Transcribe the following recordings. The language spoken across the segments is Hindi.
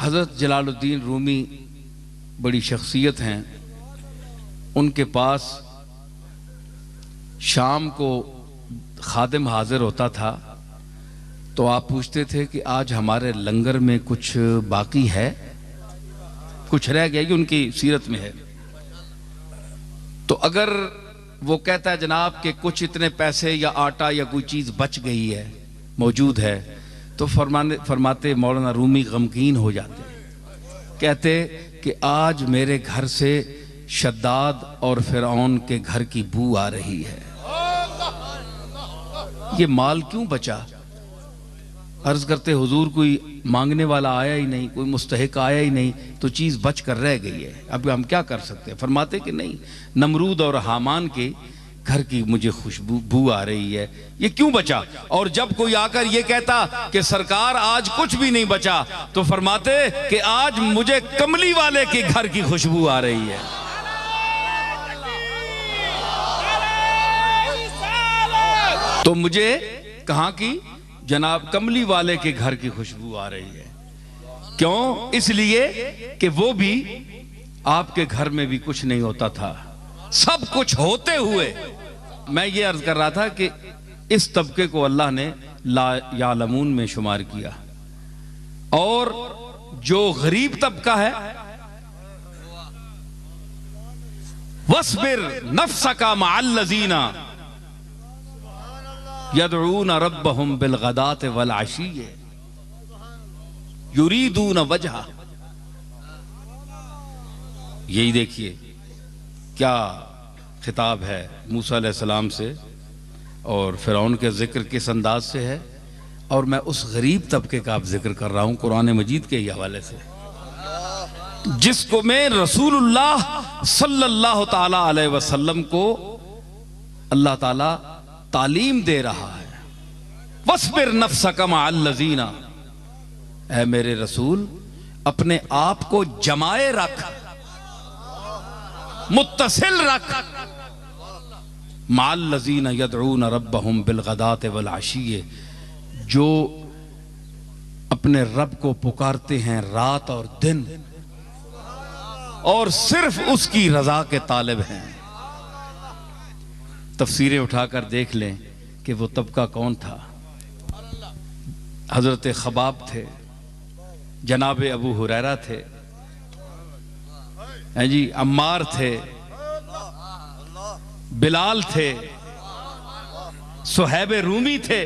हज़रत जलालुद्दीन रूमी बड़ी शख्सियत हैं। उनके पास शाम को खादिम हाजिर होता था तो आप पूछते थे कि आज हमारे लंगर में कुछ बाकी है, कुछ रह गया। ये उनकी सीरत में है। तो अगर वो कहता है जनाब कि कुछ इतने पैसे या आटा या कोई चीज़ बच गई है, मौजूद है, तो फरमाते मौलाना रूमी गमगीन हो जाते, कहते कि आज मेरे घर से शद्दाद और फिरौन के घर की बू आ रही है, ये माल क्यों बचा? अर्ज करते हुजूर कोई मांगने वाला आया ही नहीं, कोई मुस्तहिक आया ही नहीं, तो चीज़ बच कर रह गई है, अब हम क्या कर सकते हैं? फरमाते कि नहीं, नमरूद और हामान के घर की मुझे खुशबू आ रही है, ये क्यों बचा? और जब कोई आकर ये कहता कि सरकार आज कुछ भी नहीं बचा, तो फरमाते कि आज मुझे कमली वाले के घर की खुशबू आ रही है। तो मुझे कहाँ की? जनाब कमली वाले के घर की खुशबू आ रही है। क्यों? इसलिए कि वो भी आपके घर में भी कुछ नहीं होता था, सब कुछ होते हुए। मैं ये अर्ज कर रहा था कि इस तबके को अल्लाह ने ला यालमून में शुमार किया, और जो गरीब तबका है, वस्बिर नफ्सका मअल्लज़ीना यदऊन रब्बहुम बिलगदात वल अशी युरीदून वजहा। यही देखिए क्या खिताब है मूसा अलैहिस्सलाम से, और फिरौन के जिक्र किस अंदाज से है। और मैं उस गरीब तबके का आप जिक्र कर रहा हूं कुरान मजीद के ही हवाले से, जिसको मैं रसूलुल्लाह सल्लल्लाहु ताला अलैहि वसल्लम को अल्लाह ताला तालीम दे रहा है। वस्बिर नफ्सका मअल्लज़ीना, ऐ मेरे रसूल अपने आप को जमाए रख, मुत्तसिल रख, मअल्लज़ीना यदऊन रब्बहुम बिलगदात वल अशी, जो अपने रब को पुकारते हैं रात और दिन, और सिर्फ उसकी रजा के तालिब हैं। तफसीरें उठाकर देख लें कि वो तबका कौन था। हजरत खबाब थे, जनाब अबू हुरैरा थे, हैं जी, अम्मार थे, बिलाल थे, सुहैब रूमी थे।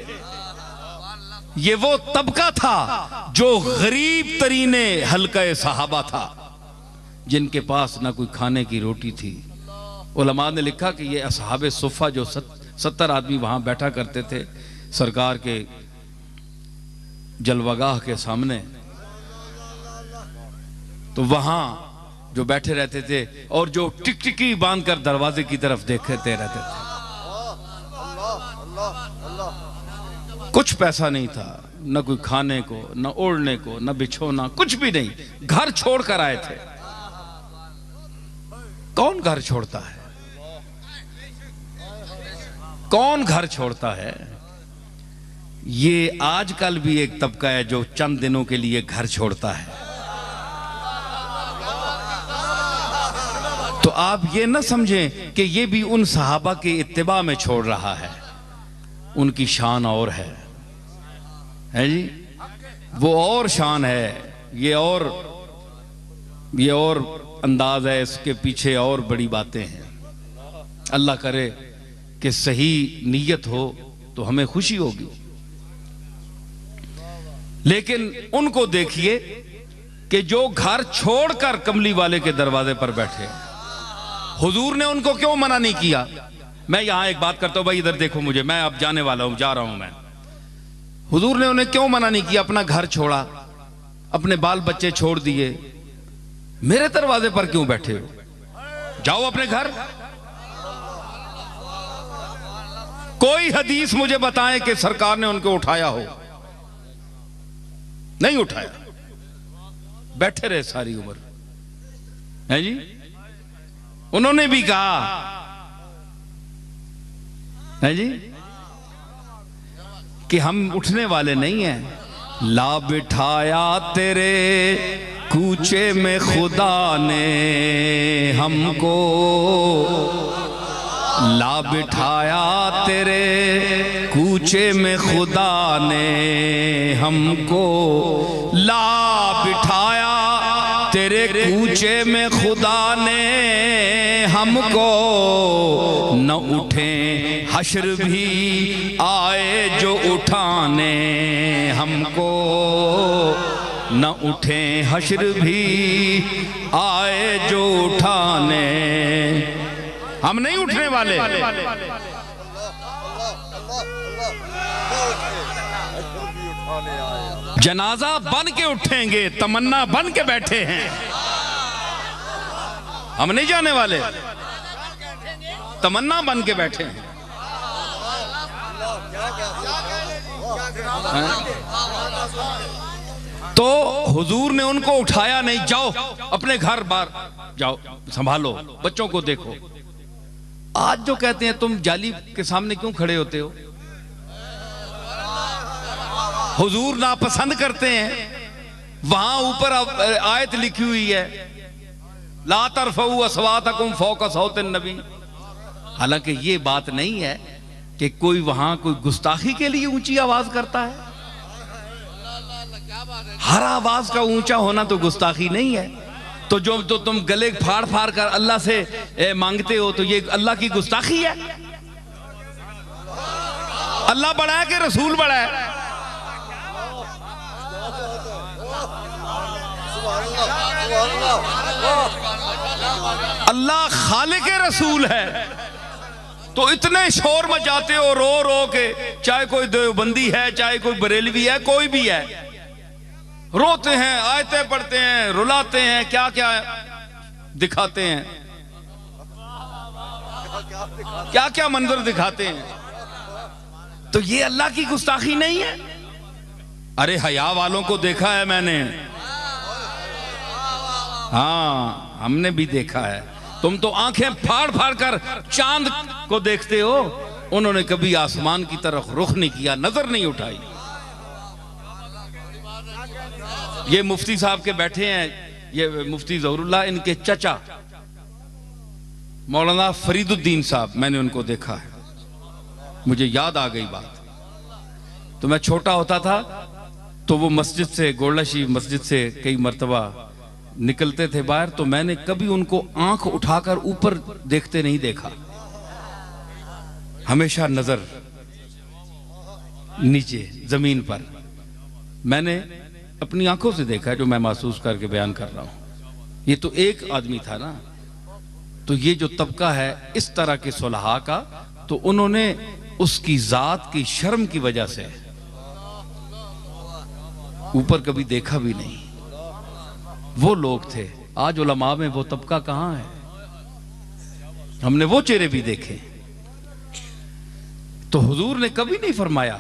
ये वो तबका था जो गरीब तरीने हल्का सहाबा था, जिनके पास ना कोई खाने की रोटी थी। उलमा ने लिखा कि ये असहाबे सुफ़ा जो 70 आदमी वहां बैठा करते थे सरकार के जलवागाह के सामने, तो वहां जो बैठे रहते थे और जो टिकटिकी बांधकर दरवाजे की तरफ देखते रहते थे। कुछ पैसा नहीं था, न कोई खाने को, न ओढ़ने को, न बिछोना, कुछ भी नहीं, घर छोड़कर आए थे। कौन घर छोड़ता है? कौन घर छोड़ता है? ये आजकल भी एक तबका है जो चंद दिनों के लिए घर छोड़ता है। तो आप ये न समझें कि ये भी उन सहाबा के इत्तिबा में छोड़ रहा है, उनकी शान और है जी, वो और शान है, ये और अंदाज है, इसके पीछे और बड़ी बातें हैं। अल्लाह करे कि सही नीयत हो तो हमें खुशी होगी। लेकिन उनको देखिए कि जो घर छोड़कर कमली वाले के दरवाजे पर बैठे, हुजूर ने उनको क्यों मना नहीं किया? मैं यहां एक बात करता हूं, भाई इधर देखो मुझे, मैं अब जाने वाला हूं, जा रहा हूं मैं। हुजूर ने उन्हें क्यों मना नहीं किया? अपना घर छोड़ा, अपने बाल बच्चे छोड़ दिए, मेरे दरवाजे पर क्यों बैठे हो? जाओ अपने घर। कोई हदीस मुझे बताएं कि सरकार ने उनको उठाया हो? नहीं उठाया, बैठे रहे सारी उम्र, है जी। उन्होंने भी कहा, है जी, कि हम उठने वाले नहीं हैं, ला बिठाया तेरे कूचे में खुदा ने हमको, ला बिठाया तेरे कूचे में खुदा ने हमको, ला बिठाया तेरे कूचे में खुदा ने हमको, न उठे हश्र भी आए जो उठाने हमको, न उठे हश्र भी आए जो उठाने, हम नहीं उठने वाले। जनाजा बन के उठेंगे, तमन्ना बन के बैठे हैं, हम नहीं जाने वाले, तमन्ना बन के बैठे हैं। तो हुजूर ने उनको उठाया नहीं, जाओ अपने घर बार जाओ, संभालो, बच्चों को देखो। आज जो कहते हैं तुम जाली के सामने क्यों खड़े होते हो, हुजूर नापसंद करते हैं। वहां ऊपर आयत लिखी हुई है, ला तरफऊ अस्वातकुम फौका सौतिन नबी। हालांकि ये बात नहीं है कि कोई वहां कोई गुस्ताखी के लिए ऊंची आवाज करता है। हर आवाज का ऊंचा होना तो गुस्ताखी नहीं है। तो जो तो तुम गले फाड़ फाड़ कर अल्लाह से मांगते हो, तो ये अल्लाह की गुस्ताखी है। अल्लाह बड़ा है कि रसूल बड़ा है? अल्लाह खालिक रसूल है। तो इतने शोर मचाते हो रो रो के, चाहे कोई देवबंदी है, चाहे कोई बरेलवी है, कोई भी है, रोते हैं, आयतें पढ़ते हैं, रुलाते हैं, क्या क्या दिखाते हैं, क्या क्या मंजर दिखाते हैं। तो ये अल्लाह की गुस्ताखी नहीं है? अरे हया वालों को देखा है मैंने, हाँ हमने भी देखा है। तुम तो आंखें फाड़ फाड़ कर चांद को देखते हो, उन्होंने कभी आसमान की तरफ रुख नहीं किया, नजर नहीं उठाई। ये मुफ्ती साहब के बैठे हैं, ये मुफ्ती ज़हरुल्लाह, इनके चचा मौलाना फरीदुद्दीन साहब, मैंने उनको देखा है, मुझे याद आ गई बात। तो मैं छोटा होता था तो वो मस्जिद से, गोलशी मस्जिद से कई मर्तबा निकलते थे बाहर, तो मैंने कभी उनको आंख उठाकर ऊपर देखते नहीं देखा, हमेशा नजर नीचे जमीन पर। मैंने अपनी आंखों से देखा है, जो मैं महसूस करके बयान कर रहा हूं। ये तो एक आदमी था ना। तो ये जो तबका है इस तरह के सुलहा का, तो उन्होंने उसकी जात की शर्म की वजह से ऊपर कभी देखा भी नहीं। वो लोग थे। आज उलमा में वो तबका कहां है? हमने वो चेहरे भी देखे। तो हुजूर ने कभी नहीं फरमाया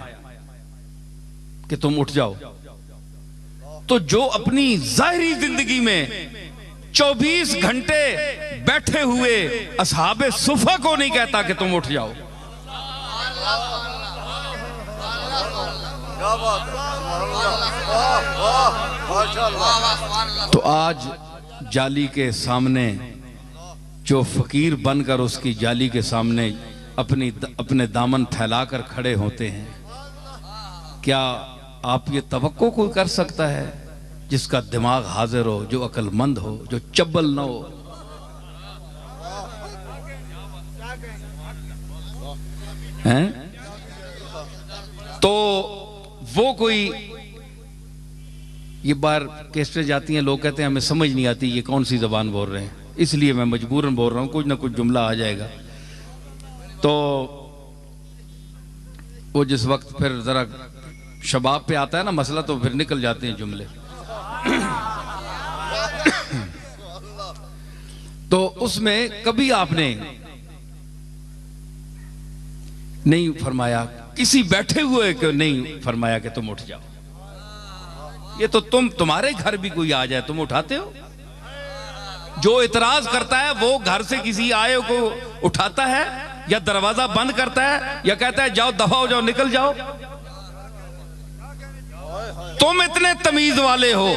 कि तुम उठ जाओ। तो जो अपनी जाहिरी जिंदगी में 24 घंटे बैठे हुए असहाबे सुफा को नहीं कहता कि तुम उठ जाओ। तो आज जाली के सामने जो फकीर बनकर उसकी जाली के सामने अपने दामन फैलाकर खड़े होते हैं, क्या आप ये तवक्को कोई कर सकता है जिसका दिमाग हाजिर हो, जो अक्लमंद हो, जो चब्बल न हो? हैं? तो वो कोई ये बार कैसे जाती हैं, लोग कहते हैं हमें समझ नहीं आती ये कौन सी जबान बोल रहे हैं, इसलिए मैं मजबूरन बोल रहा हूं, कुछ ना कुछ जुमला आ जाएगा। तो वो जिस वक्त फिर जरा शबाब पे आता है ना मसला, तो फिर निकल जाते हैं जुमले। तो उसमें कभी आपने नहीं फरमाया, किसी बैठे हुए को नहीं फरमाया कि तुम उठ जाओ। ये तो तुम्हारे घर भी कोई आ जाए तुम उठाते हो? जो इतराज करता है वो घर से किसी आए को उठाता है या दरवाजा बंद करता है या कहता है जाओ दफा हो जाओ, निकल जाओ। तुम इतने तमीज वाले हो,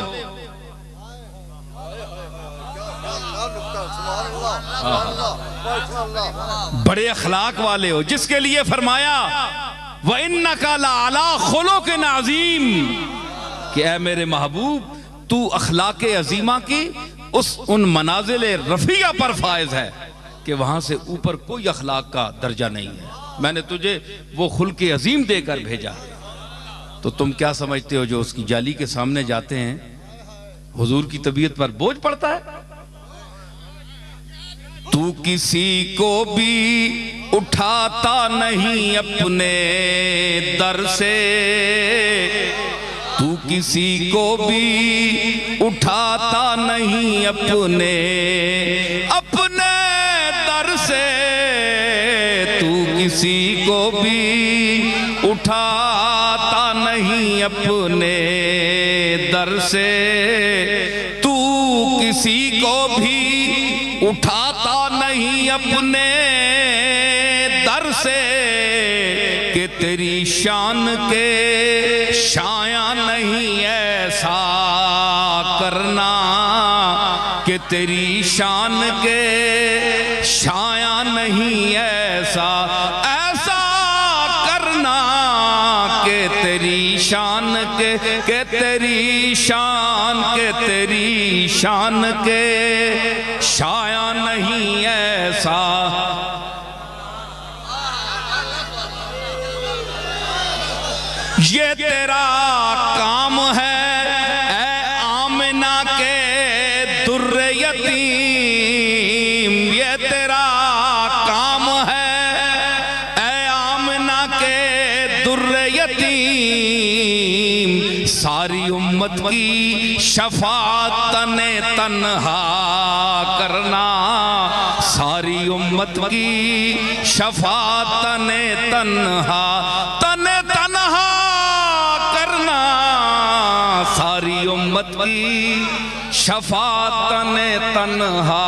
बड़े अखलाक वाले हो, जिसके लिए फरमाया व इन्नका लअला खुलुक़िन अज़ीम कि ऐ मेरे महबूब तू अखलाक अजीमा की उन मनाजिल रफिया पर फायज है कि वहां से ऊपर कोई अखलाक का दर्जा नहीं है। मैंने तुझे वो खुल्क अजीम देकर भेजा। तो तुम क्या समझते हो जो उसकी जाली के सामने जाते हैं हुजूर की तबीयत पर बोझ पड़ता है? तू किसी को भी उठाता नहीं अपने दर से, तू किसी को भी उठाता नहीं अपने अपने दर से, तू किसी को भी उठाता नहीं अपने दर से, तू किसी को भी उठाता नहीं अपने दर से कि तेरी शान के शाया नहीं ऐसा करना, कि तेरी शान के शाया नहीं ऐसा ऐसा करना, कि तेरी शान के तेरी शान के तेरी शान के शाया नहीं ऐसा। ये तेरा काम है ऐ आमिना के दुर्र यतीम, ये तेरा काम है ऐ आमिना के दुर्र यतीम, सारी उम्मत की शफाअत तने तन्हा करना, सारी उम्मत की शफाअत तने तन्हा करना, सारी उम्मत की शफाअत तने तन्हा